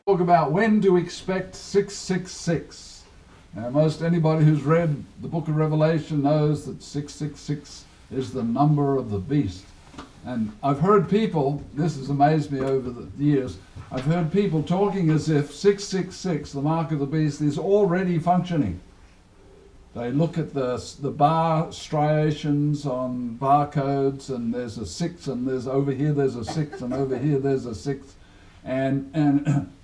Talk about when to expect 666. Now, most anybody who's read the book of Revelation knows that 666 is the number of the beast. And I've heard people, this has amazed me over the years, I've heard people talking as if 666, the mark of the beast, is already functioning. They look at the bar striations on barcodes, and there's a 6, and there's over here there's a 6, and over here there's a 6,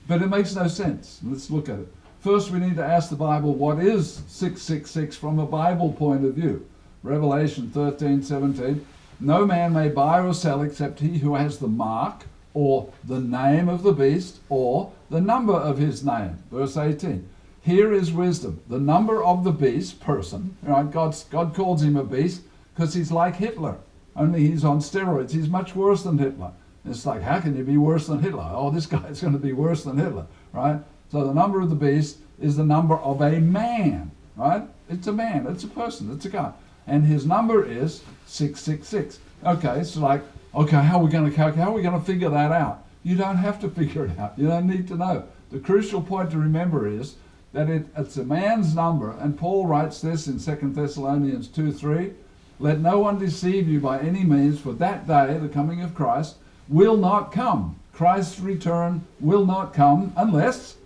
but it makes no sense. Let's look at it. First, we need to ask the Bible, what is 666 from a Bible point of view? Revelation 13:17. No man may buy or sell except he who has the mark or the name of the beast or the number of his name. Verse 18. Here is wisdom. The number of the beast, person, right? God calls him a beast because he's like Hitler, only he's on steroids. He's much worse than Hitler. It's like, how can you be worse than Hitler? Oh, this guy's going to be worse than Hitler, right? So the number of the beast is the number of a man, right? It's a man, it's a person, it's a guy. And his number is 666. Okay, so like, okay, how are we going to calculate? How are we going to figure that out? You don't have to figure it out. You don't need to know. The crucial point to remember is that it's a man's number, and Paul writes this in 2 Thessalonians 2:3. Let no one deceive you by any means, for that day, the coming of Christ, will not come. Christ's return will not come unless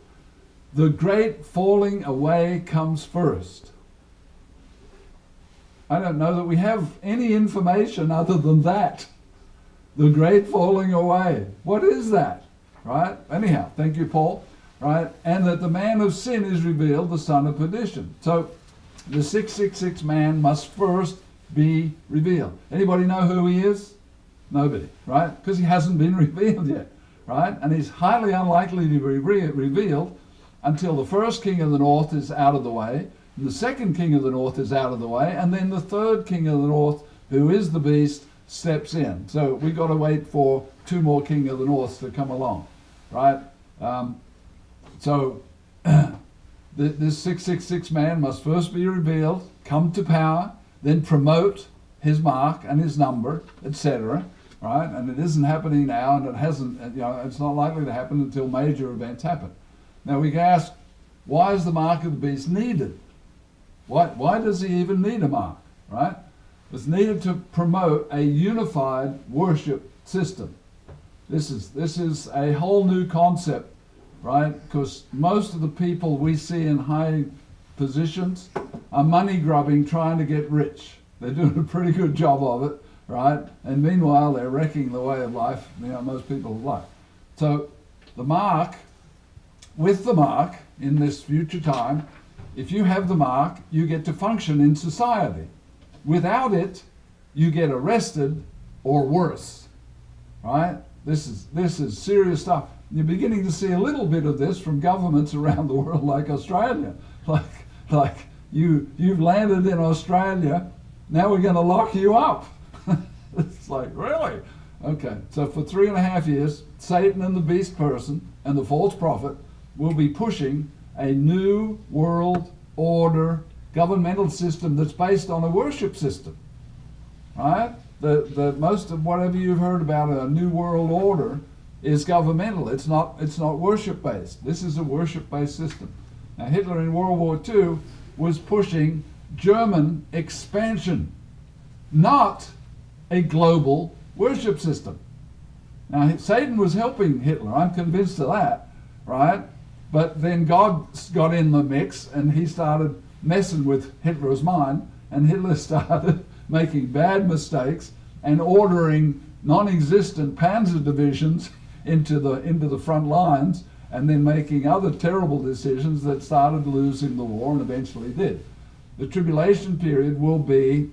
the great falling away comes first. I don't know that we have any information other than that. The great falling away. What is that? Right? Anyhow, thank you, Paul. Right? And that the man of sin is revealed, the son of perdition. So the 666 man must first be revealed. Anybody know who he is? Nobody, right? Because he hasn't been revealed yet, right? And he's highly unlikely to be revealed until the first king of the north is out of the way, and the second king of the north is out of the way, and then the third king of the north, who is the beast, steps in. So we've got to wait for 2 more king of the north to come along, right? This 666 man must first be revealed, come to power, then promote his mark and his number, etc. Right? And it isn't happening now, and it hasn't. It's not likely to happen until major events happen. Now we can ask, why is the mark of the beast needed? Why does he even need a mark? Right? It's needed to promote a unified worship system. This is a whole new concept, right? Because most of the people we see in high positions are money grubbing, trying to get rich. They're doing a pretty good job of it, right? And meanwhile, they're wrecking the way of life, most people's life. So the mark, with the mark in this future time, if you have the mark, you get to function in society. Without it, you get arrested or worse, right? This is serious stuff. You're beginning to see a little bit of this from governments around the world, like Australia. Like you've landed in Australia, now we're going to lock you up. It's like, really? Okay, so for 3.5 years, Satan and the beast person and the false prophet will be pushing a new world order governmental system that's based on a worship system, right? The most of whatever you've heard about a new world order is governmental. It's not worship based. This is a worship based system. Now Hitler in World War II was pushing German expansion, not a global worship system. Now Satan was helping Hitler, I'm convinced of that, right? But then God got in the mix and he started messing with Hitler's mind, and Hitler started making bad mistakes and ordering non-existent panzer divisions into the front lines, and then making other terrible decisions that started losing the war and eventually did. The tribulation period will be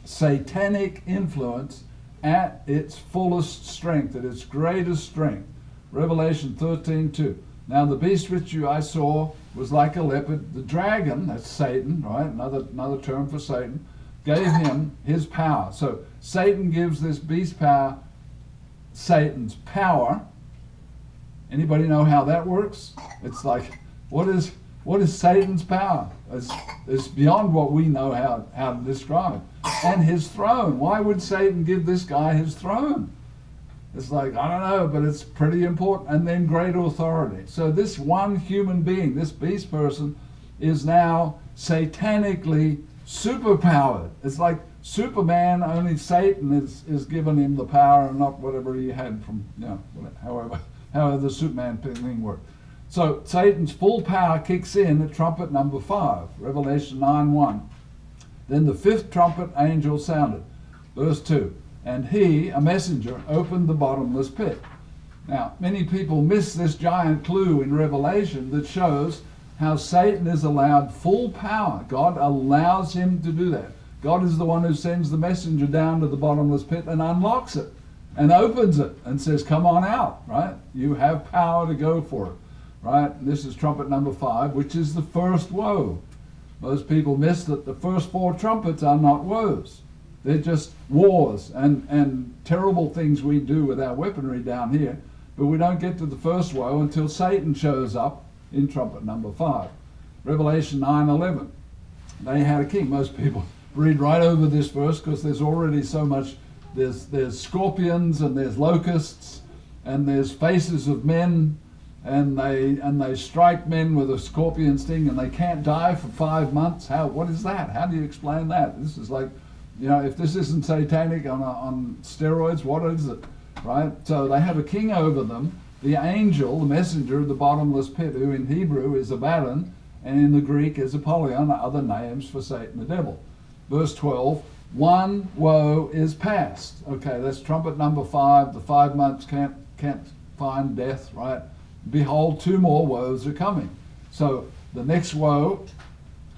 satanic influence at its fullest strength, at its greatest strength. Revelation 13:2. Now the beast which I saw was like a leopard. The dragon, that's Satan, right? Another term for Satan, gave him his power. So Satan gives this beast power, Satan's power. Anybody know how that works? It's like, what is Satan's power? It's beyond what we know how to describe. And his throne. Why would Satan give this guy his throne? It's like, I don't know, but it's pretty important. And then great authority. So this one human being, this beast person, is now satanically superpowered. It's like Superman, only Satan is giving him the power and not whatever he had from, however the Superman thing worked. So Satan's full power kicks in at trumpet number 5, Revelation 9:1. Then the 5th trumpet angel sounded, verse 2, and he, a messenger, opened the bottomless pit. Now, many people miss this giant clue in Revelation that shows how Satan is allowed full power. God allows him to do that. God is the one who sends the messenger down to the bottomless pit and unlocks it and opens it and says, come on out, right? You have power to go for it, right? And this is trumpet number 5, which is the first woe. Most people miss that the first 4 trumpets are not woes. They're just wars and terrible things we do with our weaponry down here. But we don't get to the first woe until Satan shows up in trumpet number 5. Revelation 9:11. They had a king. Most people read right over this verse because there's already so much. There's scorpions and there's locusts and there's faces of men, and they strike men with a scorpion sting and they can't die for 5 months. What is that? How do you explain that? This is like, if this isn't satanic on steroids, what is it? Right? So they have a king over them, the angel, the messenger of the bottomless pit, who in Hebrew is Abaddon and in the Greek is Apollyon, other names for Satan the devil. Verse 12, one woe is past. Okay, that's trumpet number 5. The 5 months can't find death, right? Behold, 2 more woes are coming. So the next woe,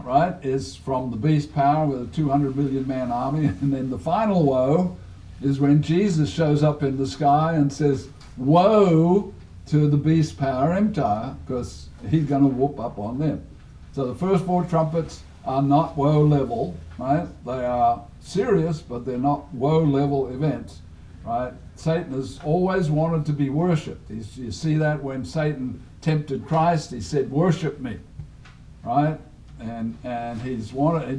right, is from the beast power with a 200 million man army. And then the final woe is when Jesus shows up in the sky and says, woe to the beast power empire, because he's going to whoop up on them. So the first 4 trumpets are not woe level, right? They are serious, but they're not woe level events, right? Satan has always wanted to be worshipped. You see that when Satan tempted Christ, he said, worship me, right? And he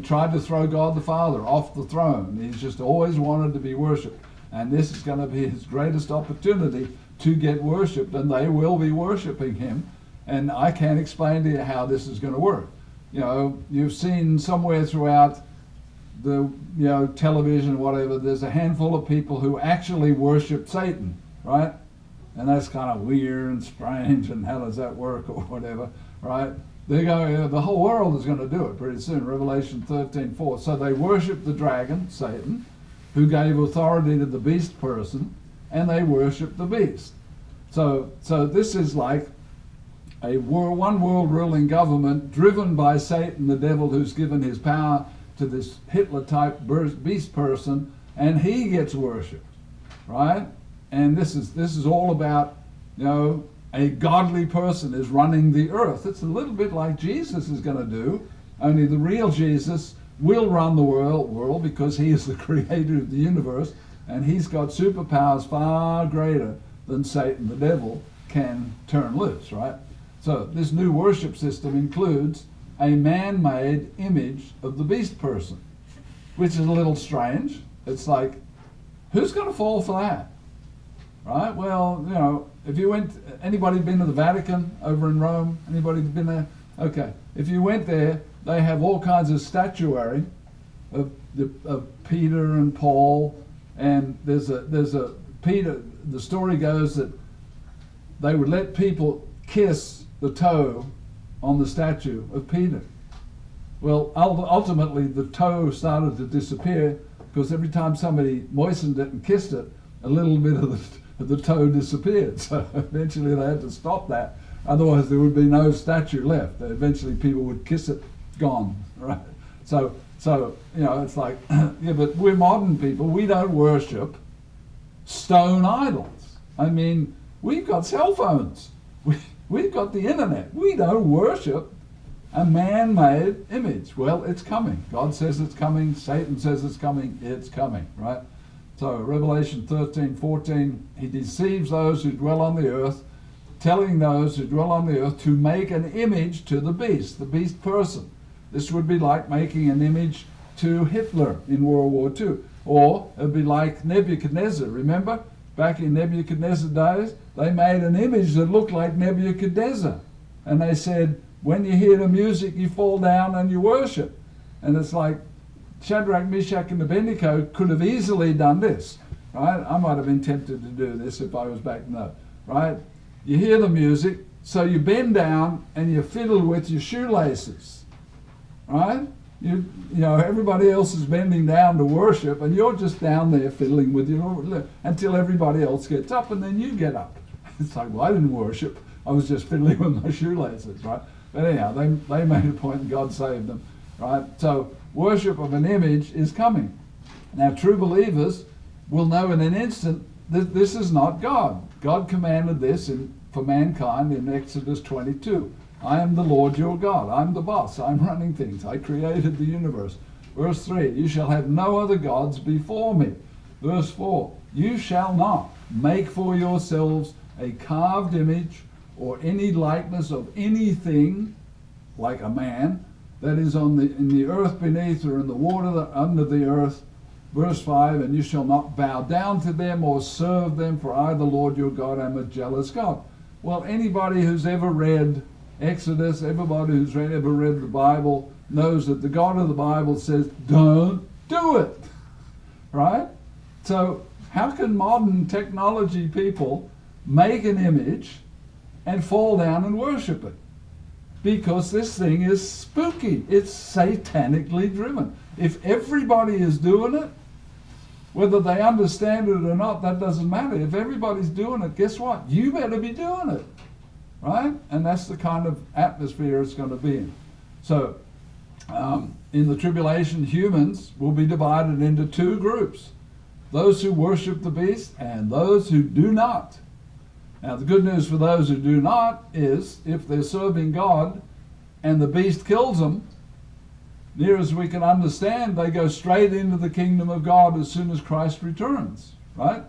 tried to throw God the Father off the throne. He's just always wanted to be worshipped. And this is going to be his greatest opportunity to get worshipped, and they will be worshiping him. And I can't explain to you how this is going to work. You've seen somewhere throughout the television, whatever, there's a handful of people who actually worship Satan, right? And that's kind of weird and strange, and how does that work or whatever, right? They go, the whole world is going to do it pretty soon, Revelation 13:4. So they worship the dragon, Satan, who gave authority to the beast person, and they worship the beast. So this is like a one world ruling government driven by Satan, the devil, who's given his power to this Hitler-type beast person, and he gets worshipped, right? And this is all about, a godly person is running the earth. It's a little bit like Jesus is going to do, only the real Jesus will run the world because he is the creator of the universe, and he's got superpowers far greater than Satan, the devil, can turn loose, right? So this new worship system includes a man-made image of the beast person, which is a little strange. It's like, who's going to fall for that? Right? Well, if you went, anybody been to the Vatican over in Rome? Anybody been there? Okay. If you went there, they have all kinds of statuary of Peter and Paul, and there's a Peter. The story goes that they would let people kiss the toe on the statue of Peter. Well, ultimately the toe started to disappear because every time somebody moistened it and kissed it, a little bit of the toe disappeared. So eventually they had to stop that. Otherwise there would be no statue left. Eventually people would kiss it, gone, right? So it's like, yeah, but we're modern people. We don't worship stone idols. I mean, we've got cell phones. We've got the internet. We don't worship a man-made image. Well, it's coming. God says it's coming. Satan says it's coming. It's coming, right? So Revelation 13:14, he deceives those who dwell on the earth, telling those who dwell on the earth to make an image to the beast person. This would be like making an image to Hitler in World War II. Or it would be like Nebuchadnezzar. Remember? back in Nebuchadnezzar's days, they made an image that looked like Nebuchadnezzar. And they said, when you hear the music, you fall down and you worship. And it's like Shadrach, Meshach, and Abednego could have easily done this, right? I might have been tempted to do this if I was back then, right? You hear the music, so you bend down and you fiddle with your shoelaces, right? You know, everybody else is bending down to worship, and you're just down there fiddling with your, until everybody else gets up, and then you get up. It's like, well, I didn't worship. I was just fiddling with my shoelaces, right? But anyhow, they made a point, and God saved them, right? So worship of an image is coming. Now, true believers will know in an instant that this is not God. God commanded this for mankind in Exodus 22. I am the Lord your God. I'm the boss. I'm running things. I created the universe. Verse 3, you shall have no other gods before me. Verse 4, you shall not make for yourselves a carved image or any likeness of anything like a man that is in the earth beneath or in the water under the earth. Verse 5, and you shall not bow down to them or serve them, for I, the Lord your God, am a jealous God. Well, anybody who's ever read Exodus, everybody who's ever read the Bible knows that the God of the Bible says, don't do it, right? So how can modern technology people make an image and fall down and worship it? Because this thing is spooky. It's satanically driven. If everybody is doing it, whether they understand it or not, that doesn't matter. If everybody's doing it, guess what? You better be doing it. Right? And that's the kind of atmosphere it's going to be in. So, in the tribulation, humans will be divided into two groups. Those who worship the beast and those who do not. Now, the good news for those who do not is, if they're serving God and the beast kills them, near as we can understand, they go straight into the kingdom of God as soon as Christ returns. Right?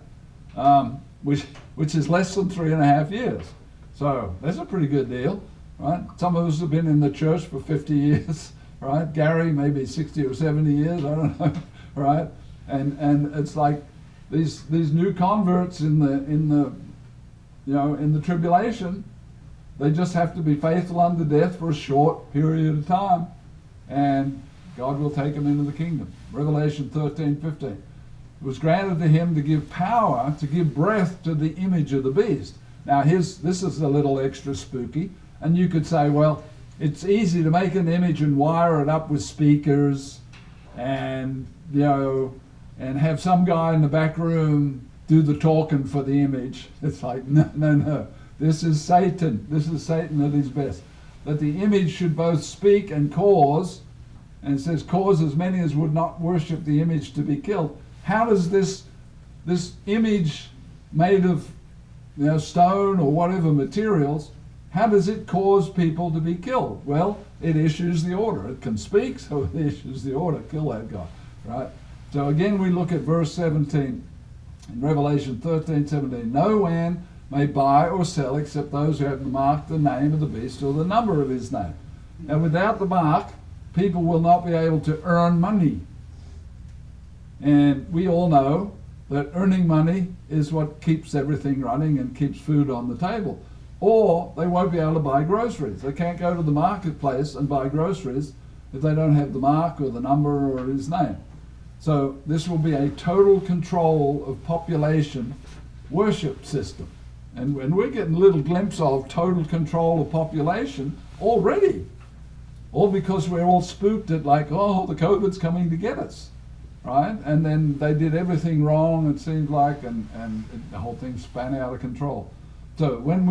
Which is less than 3.5 years. So that's a pretty good deal, right? Some of us have been in the church for 50 years, right? Gary, maybe 60 or 70 years, I don't know, right? And it's like these new converts in the tribulation, they just have to be faithful unto death for a short period of time, and God will take them into the kingdom. Revelation 13:15. It was granted to him to give power, to give breath to the image of the beast. Now, this is a little extra spooky, and you could say, well, it's easy to make an image and wire it up with speakers, and and have some guy in the back room do the talking for the image. It's like, no. This is Satan. This is Satan at his best. That the image should both speak and cause, and it says, cause as many as would not worship the image to be killed. How does this image made of stone or whatever materials, how does it cause people to be killed? Well, it issues the order. It can speak, so it issues the order. Kill that guy, right? So again, we look at verse 17 in Revelation 13:17. No man may buy or sell except those who have marked the name of the beast or the number of his name. Now, without the mark, people will not be able to earn money. And we all know that earning money is what keeps everything running and keeps food on the table. Or they won't be able to buy groceries. They can't go to the marketplace and buy groceries if they don't have the mark or the number or his name. So this will be a total control of population worship system. And we're getting a little glimpse of total control of population already. All because we're all spooked at like, oh, the COVID's coming to get us. Right? And then they did everything wrong, it seems like, and the whole thing span out of control. So when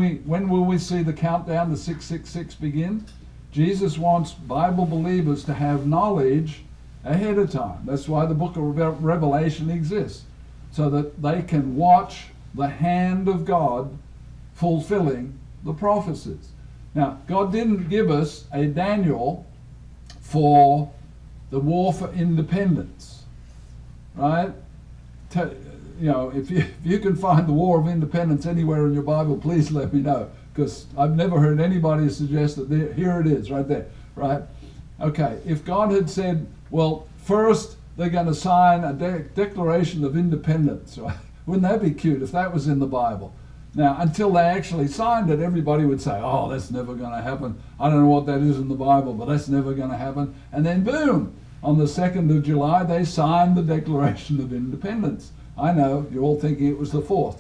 will we see the countdown to 666 begin? Jesus wants Bible believers to have knowledge ahead of time. That's why the book of Revelation exists, so that they can watch the hand of God fulfilling the prophecies. Now, God didn't give us a Daniel for the war for independence. Right? If you can find the War of Independence anywhere in your Bible, please let me know, because I've never heard anybody suggest that here it is, right there, right? Okay, if God had said, well, first they're going to sign a Declaration of Independence, right? Wouldn't that be cute if that was in the Bible? Now, until they actually signed it, everybody would say, oh, that's never going to happen. I don't know what that is in the Bible, but that's never going to happen. And then boom, on the 2nd of July, they signed the Declaration of Independence. I know, you're all thinking it was the 4th.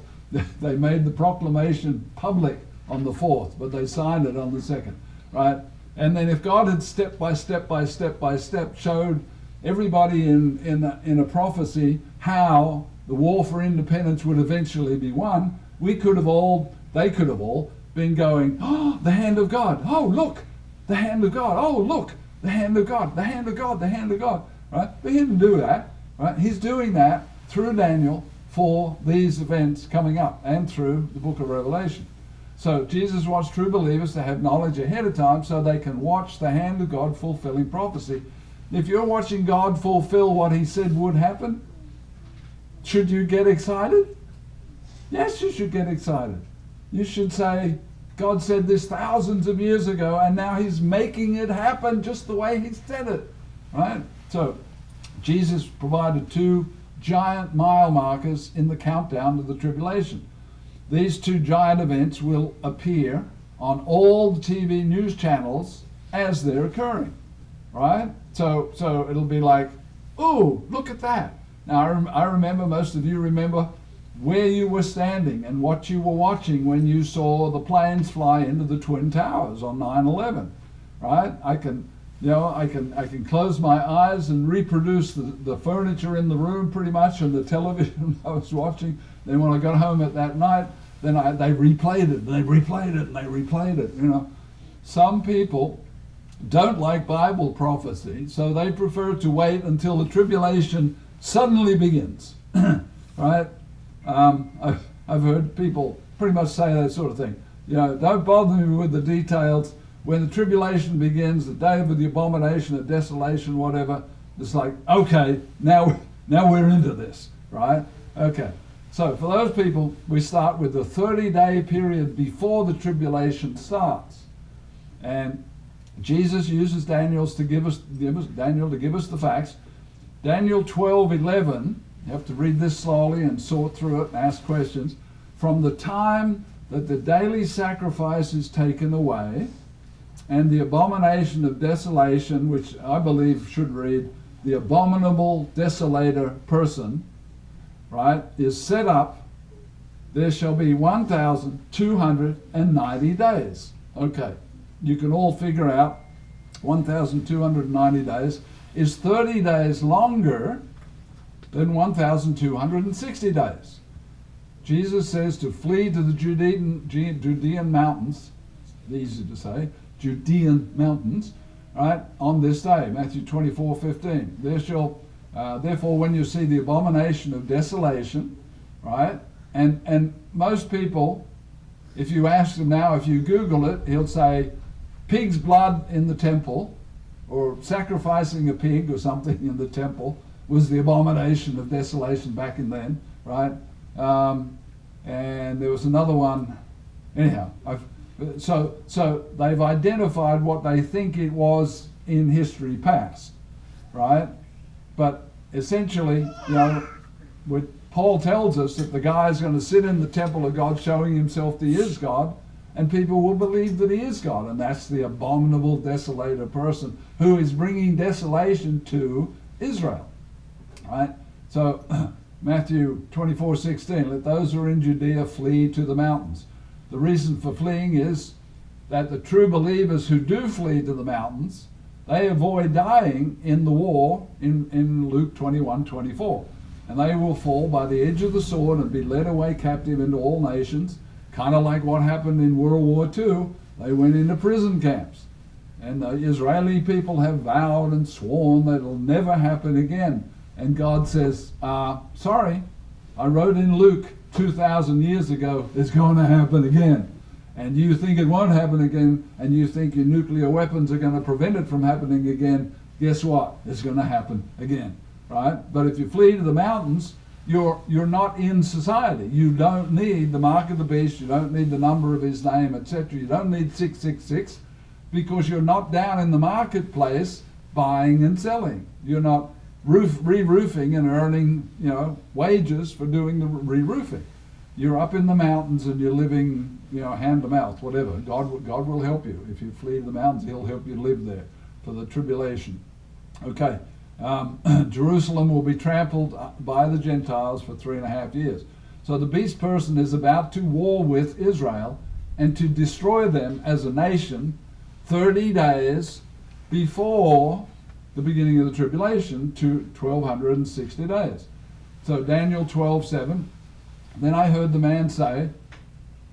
They made the proclamation public on the 4th, but they signed it on the 2nd, right? And then if God had step by step by step by step showed everybody in a prophecy how the war for independence would eventually be won, they could have all been going, oh, the hand of God. Oh, look, the hand of God. Oh, look, the hand of God, the hand of God, the hand of God, right? But he didn't do that, right? He's doing that through Daniel for these events coming up and through the book of Revelation. So Jesus wants true believers to have knowledge ahead of time so they can watch the hand of God fulfilling prophecy. If you're watching God fulfill what he said would happen, should you get excited? Yes, you should get excited. You should say, God said this thousands of years ago, and now he's making it happen just the way he said it, right? So Jesus provided 2 giant mile markers in the countdown to the tribulation. These 2 giant events will appear on all the TV news channels as they're occurring, right? So it'll be like, ooh, look at that. Now, I remember, most of you remember where you were standing and what you were watching when you saw the planes fly into the Twin Towers on 9/11, right? I can close my eyes and reproduce the furniture in the room pretty much and the television I was watching. Then when I got home at that night, then they replayed it, and they replayed it, and they replayed it, you know. Some people don't like Bible prophecy, so they prefer to wait until the tribulation suddenly begins, right? I've heard people pretty much say that sort of thing. You know, don't bother me with the details. When the tribulation begins, the day of the abomination, of desolation, whatever, it's like, okay, now we're into this, right? Okay. So for those people, we start with the 30-day period before the tribulation starts. And Jesus uses Daniel to give us the facts. Daniel 12:11, you have to read this slowly and sort through it and ask questions. From the time that the daily sacrifice is taken away and the abomination of desolation, which I believe should read, the abominable desolator person, right, is set up, there shall be 1,290 days. Okay, you can all figure out 1,290 days is 30 days longer than 1,260 days. Jesus says to flee to the Judean mountains, easy to say, Judean mountains, right, on this day, Matthew 24:15. Therefore, when you see the abomination of desolation, right, and most people, if you ask them now, if you Google it, he'll say pig's blood in the temple, or sacrificing a pig or something in the temple was the abomination of desolation back in then, right? And there was another one. Anyhow, so they've identified what they think it was in history past, right? But essentially, you know, Paul tells us that the guy is going to sit in the temple of God showing himself that he is God, and people will believe that he is God, and that's the abominable desolator person who is bringing desolation to Israel, right? So Matthew 24:16, let those who are in Judea flee to the mountains. The reason for fleeing is that the true believers who do flee to the mountains, they avoid dying in the war in Luke 21:24. And they will fall by the edge of the sword and be led away captive into all nations, kind of like what happened in World War II. They went into prison camps. And the Israeli people have vowed and sworn that it'll never happen again. And God says, sorry, I wrote in Luke 2,000 years ago, it's going to happen again. And you think it won't happen again, and you think your nuclear weapons are going to prevent it from happening again. Guess what? It's going to happen again, right? But if you flee to the mountains, you're not in society. You don't need the mark of the beast. You don't need the number of his name, etc. You don't need 666 because you're not down in the marketplace buying and selling. You're not re-roofing and earning, wages for doing the re-roofing. You're up in the mountains and you're living, hand to mouth, whatever. God will help you. If you flee the mountains, he'll help you live there for the tribulation. Okay. Jerusalem will be trampled by the Gentiles for 3.5 years. So the beast person is about to war with Israel and to destroy them as a nation 30 days before the beginning of the tribulation to 1260 days. So Daniel 12:7, then I heard the man say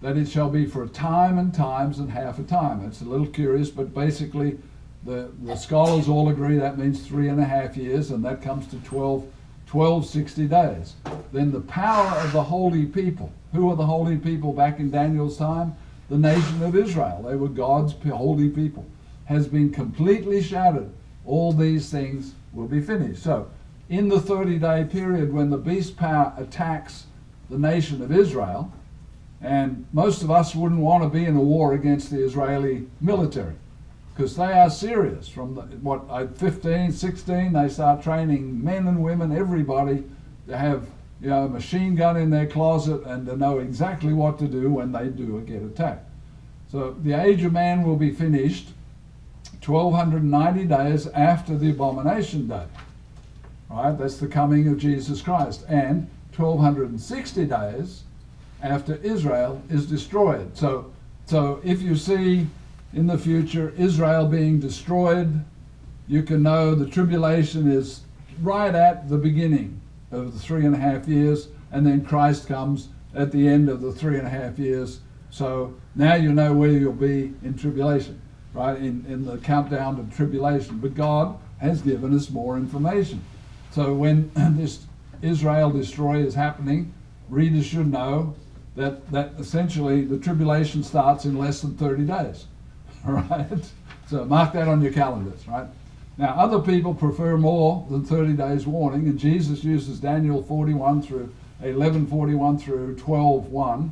that it shall be for a time and times and half a time. It's a little curious, but basically the scholars all agree that means 3.5 years, and that comes to 1260 days. Then the power of the holy people. Who are the holy people back in Daniel's time? The nation of Israel. They were God's holy people. Has been completely shattered. All these things will be finished. So, in the 30-day period when the beast power attacks the nation of Israel, and most of us wouldn't want to be in a war against the Israeli military, because they are serious. From 15, 16, they start training men and women, everybody, to have a machine gun in their closet and to know exactly what to do when they do get attacked. So the age of man will be finished 1290 days after the abomination day. Right? That's the coming of Jesus Christ. And 1260 days after Israel is destroyed. So if you see in the future Israel being destroyed, you can know the tribulation is right at the beginning of the 3.5 years, and then Christ comes at the end of the 3.5 years. So now you know where you'll be in tribulation, right? In the countdown to tribulation. But God has given us more information. So when this Israel destroy is happening, readers should know that essentially the tribulation starts in less than 30 days. All right? So mark that on your calendars, right? Now, other people prefer more than 30 days warning, and Jesus uses Daniel 11:41 through 12:1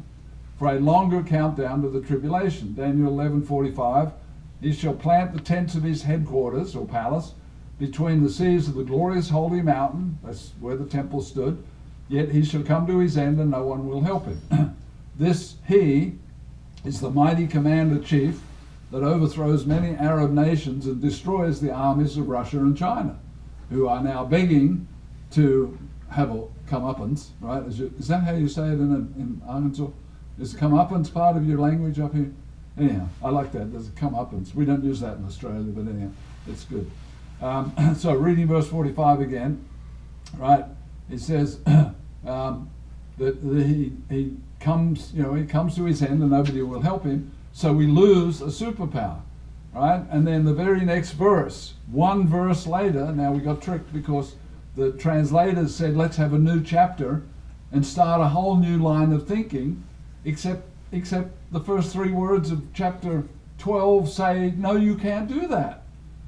for a longer countdown to the tribulation. Daniel 11:45, he shall plant the tents of his headquarters, or palace, between the seas of the glorious holy mountain, that's where the temple stood, yet he shall come to his end and no one will help him. This he is the mighty commander-chief that overthrows many Arab nations and destroys the armies of Russia and China, who are now begging to have a comeuppance, right? Is that how you say it in Arkansas? Is comeuppance part of your language up here? Anyhow, I like that. There's a comeuppance. We don't use that in Australia, but anyhow, it's good. So reading verse 45 again, right? It says that he comes, he comes to his end and nobody will help him. So we lose a superpower, right? And then the very next verse, one verse later, now we got tricked because the translators said, let's have a new chapter and start a whole new line of thinking, except the first 3 words of chapter 12 say, no, you can't do that.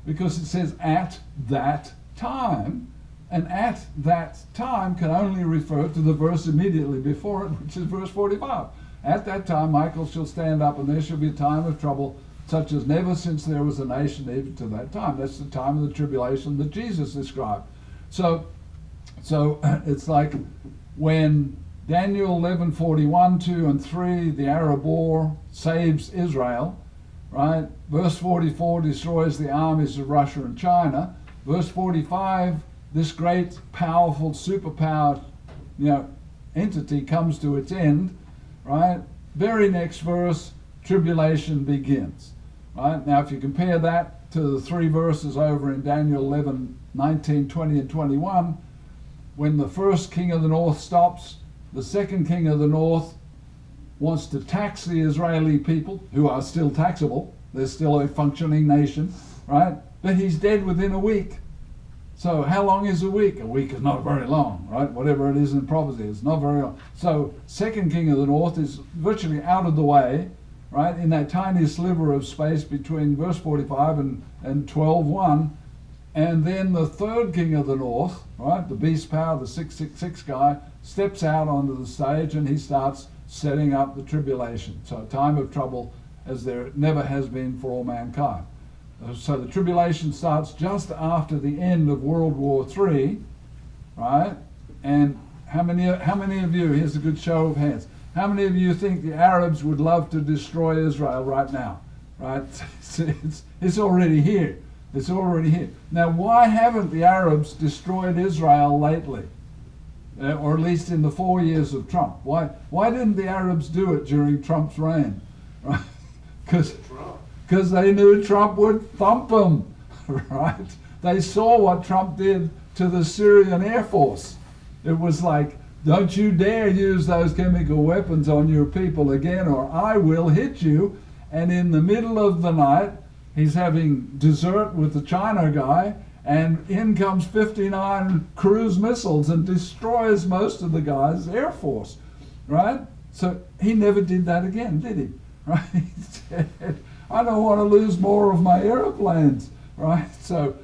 Because it says, at that time, and at that time can only refer to the verse immediately before it, which is verse 45. At that time Michael shall stand up, and there shall be a time of trouble, such as never since there was a nation even to that time. That's the time of the tribulation that Jesus described. So it's like when Daniel 11:41, 2 and 3, the Arab war saves Israel, right? Verse 44 destroys the armies of Russia and China. Verse 45, this great, powerful, superpowered, entity comes to its end, right? Very next verse, tribulation begins, right? Now, if you compare that to the 3 verses over in Daniel 11:19, 20, and 21, when the first king of the north stops, the second king of the north wants to tax the Israeli people, who are still taxable. They're still a functioning nation, right? But he's dead within a week. So how long is a week? A week is not very long, right? Whatever it is in prophecy, it's not very long. So second king of the north is virtually out of the way, right? In that tiny sliver of space between verse 45 and 12:1. And then the third king of the north, right? The beast power, the 666 guy, steps out onto the stage and he starts setting up the tribulation. So a time of trouble as there never has been for all mankind. So the tribulation starts just after the end of World War III, right? And how many of you, here's a good show of hands, how many of you think the Arabs would love to destroy Israel right now? Right? It's already here. It's already here. Now, why haven't the Arabs destroyed Israel lately? Or at least in the 4 years of Trump. Why didn't the Arabs do it during Trump's reign? Right? Because they knew Trump would thump them. Right? They saw what Trump did to the Syrian Air Force. It was like, don't you dare use those chemical weapons on your people again, or I will hit you. And in the middle of the night, he's having dessert with the China guy, and in comes 59 cruise missiles and destroys most of the guy's Air Force, right? So he never did that again, did he? Right? He said, I don't want to lose more of my airplanes, right? So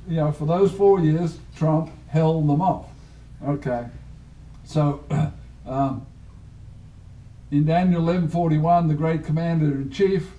you know, for those 4 years, Trump held them off. Okay, so in Daniel 11:41, the great commander-in-chief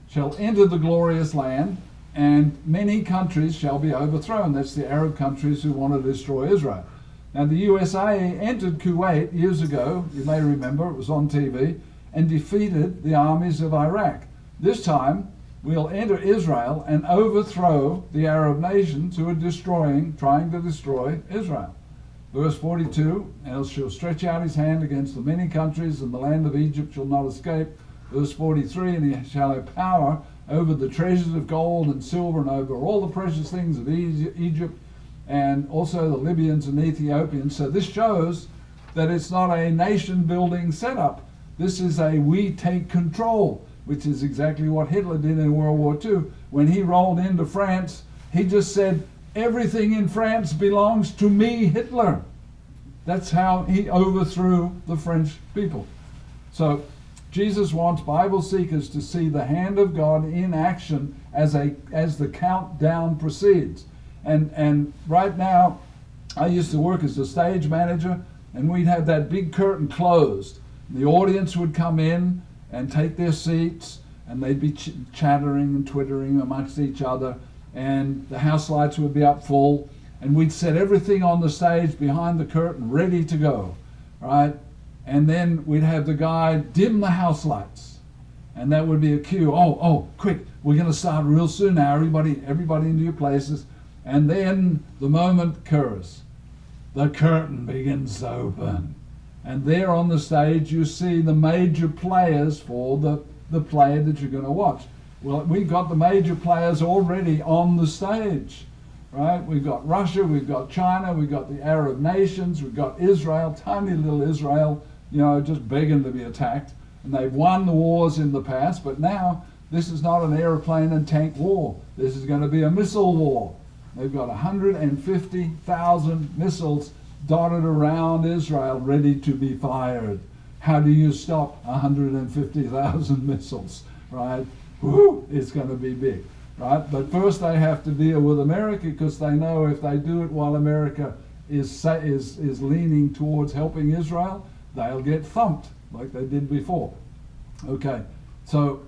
shall enter the glorious land, and many countries shall be overthrown. That's the Arab countries who want to destroy Israel. Now the USA entered Kuwait years ago, you may remember, it was on TV, and defeated the armies of Iraq. This time, we'll enter Israel and overthrow the Arab nations who are trying to destroy Israel. Verse 42, and shall stretch out his hand against the many countries, and the land of Egypt shall not escape. Verse 43, and he shall have power over the treasures of gold and silver, and over all the precious things of Egypt, and also the Libyans and Ethiopians. So this shows that it's not a nation-building setup. This is a we take control, which is exactly what Hitler did in World War II. When he rolled into France, he just said, everything in France belongs to me, Hitler. That's how he overthrew the French people. So Jesus wants Bible seekers to see the hand of God in action as the countdown proceeds. And right now, I used to work as a stage manager, and we'd have that big curtain closed. The audience would come in and take their seats, and they'd be chattering and twittering amongst each other, and the house lights would be up full, and we'd set everything on the stage behind the curtain ready to go, right? And then we'd have the guy dim the house lights, and that would be a cue. Oh, quick, we're going to start real soon now. Everybody into your places. And then the moment occurs. The curtain begins to open. And there on the stage you see the major players for the play that you're going to watch. Well, we've got the major players already on the stage, right? We've got Russia, we've got China, we've got the Arab nations, we've got Israel, tiny little Israel, just begging to be attacked. And they've won the wars in the past, but now this is not an airplane and tank war. This is going to be a missile war. They've got 150,000 missiles dotted around Israel ready to be fired. How do you stop 150,000 missiles, right? Woo, it's going to be big, right? But first they have to deal with America, because they know if they do it while America is leaning towards helping Israel, they'll get thumped like they did before. Okay, so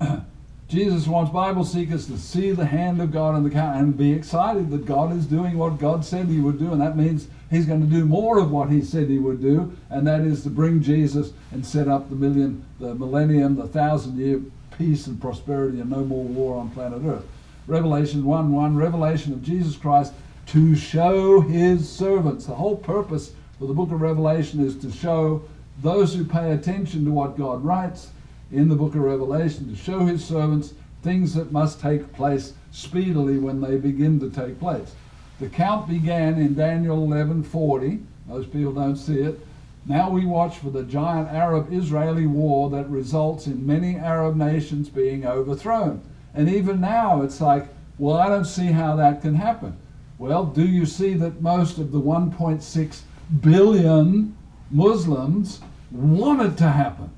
Jesus wants Bible seekers to see the hand of God in the count and be excited that God is doing what God said he would do, and that means he's going to do more of what he said he would do, and that is to bring Jesus and set up the millennium, the 1,000-year peace and prosperity and no more war on planet Earth. Revelation 1:1, revelation of Jesus Christ to show his servants. The whole purpose for the book of Revelation is to show those who pay attention to what God writes in the book of Revelation, to show his servants things that must take place speedily when they begin to take place. The count began in Daniel 11:40. Most people don't see it. Now we watch for the giant Arab-Israeli war that results in many Arab nations being overthrown. And even now it's like, well, I don't see how that can happen. Well, do you see that most of the 1.6 billion Muslims want it to happen?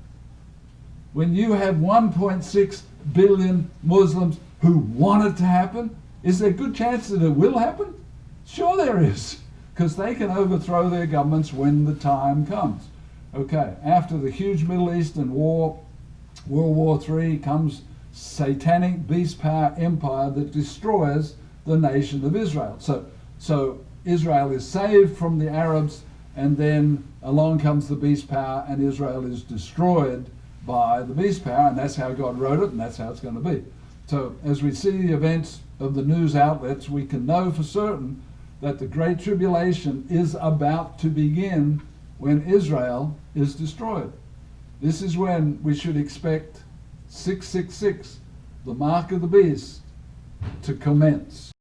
When you have 1.6 billion Muslims who want it to happen, is there a good chance that it will happen? Sure there is, because they can overthrow their governments when the time comes. Okay, after the huge Middle Eastern war, World War III, comes satanic beast power empire that destroys the nation of Israel. So Israel is saved from the Arabs, and then along comes the beast power, and Israel is destroyed by the beast power, and that's how God wrote it, and that's how it's going to be. So as we see the events of the news outlets, we can know for certain that the Great Tribulation is about to begin when Israel is destroyed. This is when we should expect 666, the mark of the beast, to commence.